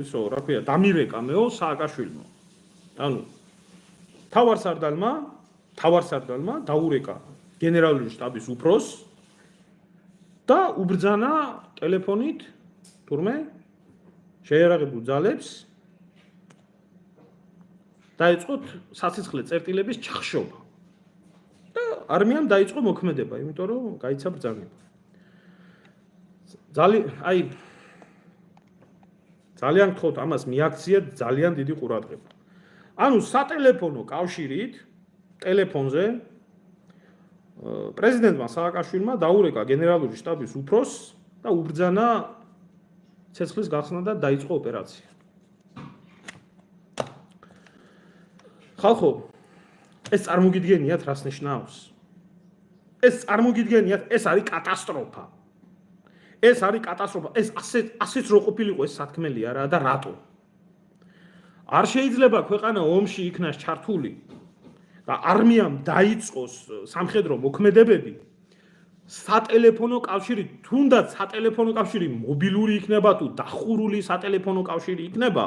ისო, რა ქვია, დამირეკამეო სააკაშვილმა. ანუ თავარსარდალმა დაურეკა გენერალური შტაბის უფროს და უბრძანა ტელეფონით თურმე შეიარაღებულ ძალებს დაიწყოთ სასიცხლე წერტილების ჩახშობა. და არმიამ დაიწყო მოქმედება, იმიტომ რომ გაიცა ბრძანება. ძალიან გთხოვთ ამას მიაქციეთ ძალიან დიდი ყურადღება. ანუ სატელეფონო კავშირით ტელეფონზე პრეზიდენტმა სააკაშვილმა დაურეკა გენერალური შტაბის უფროს და უბრძანა ცეცხლის გახსნა და დაიწყო ოპერაცია. ხალხო, ეს წარმოგიდგენიათ რას ნიშნავს? ეს წარმოგიდგენიათ, ეს არის კატასტროფა. ეს არის კატასტროფა. ეს ასეც რო ყოფილიყო ეს სათქმელი არა და რატო? არ შეიძლება ქვეყანა ომში იქნას ჩართული და არმიამ დაიწყოს სამხედრო მოქმედებები სატელეფონო კავშირი, თუნდაც სატელეფონო კავშირი მობილური იქნება თუ დახურული სატელეფონო კავშირი იქნება,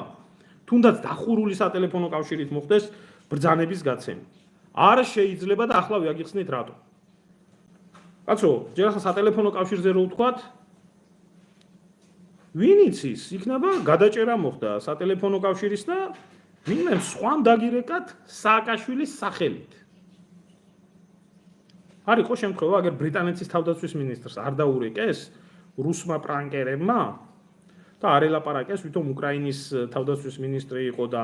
თუნდაც დახურული სატელეფონო კავშირით მოხდეს ბრძანების გაცემა. არ შეიძლება და ახლა ვიაგიხსნით რატო. კაცო, ჯერ ახლა სატელეფონო კავშირზე რო ვთქვათ, ვინ იცის, იქნება გადაჭერა მოხდა სატელეფონო კავშირის და ვინმე სხვამ დაგირეკათ სააკაშვილის სახელით. არ იყო შემთხვევა, აგერ ბრიტანეთის თავდაცვის მინისტრს არ დაურეკეს რუსმა პრანკერებმა და არ ელაპარაკეს, ვითომ უკრაინის თავდაცვის მინისტრი იყო და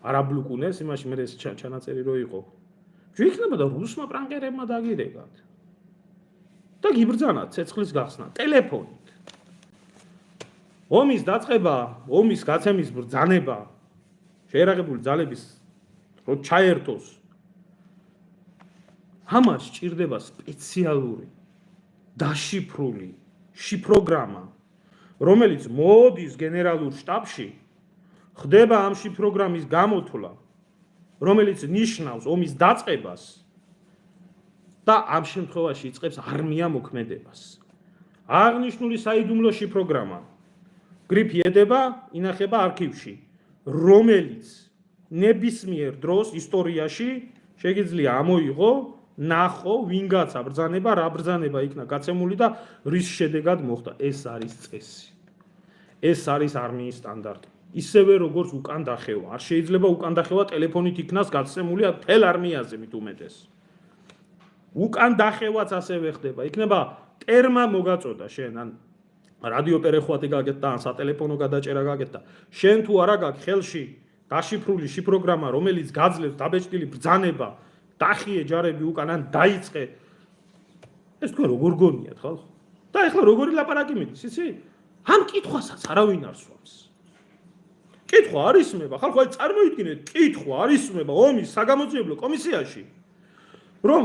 არაბლუკუნეს, იმაში მე ეს ჩანაწერი რო იყო. იქნება და რუსმა პრანკერებმა დაგირეკათ. და გიბრძანათ ცეცხლის გახსნა ტელეფონით. ომის დაწყება, ომის გაცემის ბრძანება შეიარაღებული ძალების რო ჩაერთოს, ამას სჭირდება სპეციალური დაშიფრული შიფროგრამა, რომელიც მოდის გენერალურ შტაბში, ხდება ამ შიფროგრამის გამოთვლა, რომელიც ნიშნავს ომის დაწყებას და ამ შემთხვევაში იწყებს არმია მოქმედებას. აღნიშნული საიდუმლო შიფროგრამა გრიფი ედება, ინახება არქივში, რომელიც ნებისმიერ დროს ისტორიაში შეიძლება ამოიღო, ნახო, ვინ გაცა ბრძანება, რა ბრძანება იქნა გაცემული და რის შედეგად მოხდა. ეს არის წესი. ეს არის არმიის სტანდარტი. ისევე როგორც უკან დახევა. არ შეიძლება უკან დახევა ტელეფონით იქნას გაცემული მთელ არმიაზე მით უმეტეს. უკან დახევაც ასევე ხდება. იქნება ტერმა მოგაწოდა შენ ან რადიო პერეხვატი გაკეთდა ან სატელეფონო გადაჭერა გაკეთდა. შენ თუ არა გაქვს ხელში დაშიფრული შიფროგრამა, რომელიც გაძლევს დაბეჭდილი ბრძანება, დახიე ჯარები უკან ან დაიწყე. ეს თქვენ როგორ გონიათ ხალხო? და ეხლა როგორი ლაპარაკი მიდის, იცი? ამ კითხვასაც არავინ არ სვამს. კითხვა არ ისმება, ხალხო, აი წარმოიდგინეთ, კითხვა არ ისმება ომის საგამოძიებლო კომისიაში, რომ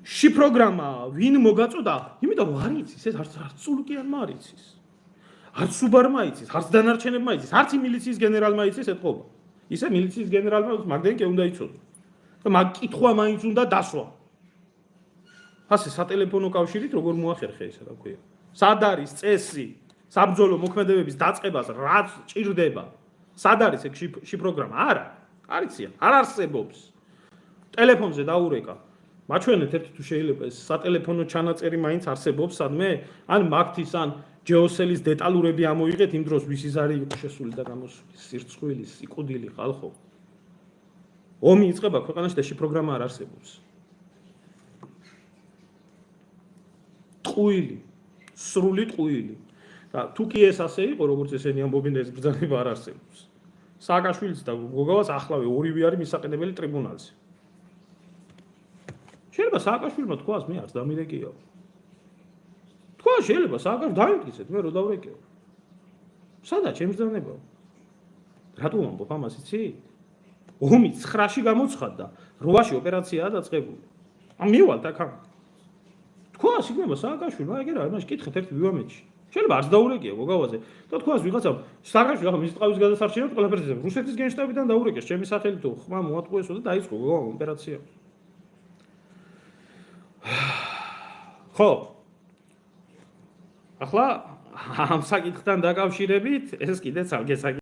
შიფროგრამა ვინ მოგაწოდა, იმიტომ რომ არ იცის, ეს არც სულუკიანმა არ იცის. არც სუბარმა იცის, არც დანარჩენებმა იცის, არც მილიციის გენერალმა იცის ეთყობა. ისე მილიციის გენერალმა მაგდენ კი უნდა იცოდო. და მაგ კითხვა მაინც უნდა დასვა. ასე სატელეფონო კავშირით როგორ მოახერხე ისა რა ქვია? სად არის წესი საბრძოლო მოქმედებების დაწყებას რაც ჭირდება? სად არის ეგ შიფროგრამა? არა, არ იციან, არ არსებობს. ტელეფონზე დაურეკა. მაჩვენეთ ერთი თუ შეიძლება ეს სატელეფონო ჩანაწერი მაინც არსებობს სადმე, ან მაგთის ან ჯეოსელის დეტალურები ამოიღეთ იმ დროს ვის იზარი იყო შესული და გამოსული, სირცხვილი, სიკვდილი ხალხო. ომი იწყება ქვეყანაში და შიფროგრამა არ არსებობს. ტყუილი, სრული ტყუილი. და თუ კი ეს ასე იყო, როგორც ესენი ამბობენ, ეს ბრძანება არ არსებობს. სააკაშვილიც და გოგავას ახლავე ორივე არის მისაყენებელი ტრიბუნალზე. შეიძლება სააკაშვილმა თქვას, მე არც დამირეკეო. თქვა შეიძლება სააკაშვილს დაიმტკიცეთ, მე რო დავრეკეო. სადაც ჩემს ბრძანებაო. რატო ამბობ ამას იცი? ომი 9-ში გამოცხადდა, 8-ში ოპერაციაა დაწყებული. მივალთ აქ. თქვა იქნება სააკაშვილმა, ეგ რა, იმაში კითხეთ ერთი ვივამეთში. შეიძლება არც დაურეკეო გოგავაზე. და თქვას ვიღაცამ სააკაშვილი ახლა მის ტყავის გადასარჩენად ყველაფერს იცის. რუსეთის გენშტაბიდან დაურეკეს ჩემი სახელით თუ ხმა მოატყუესო და დაიწყო გოგავამ ოპერაცია. ხო. ახლა ამ საკითხთან დაკავშირებით ეს კიდე ცალკე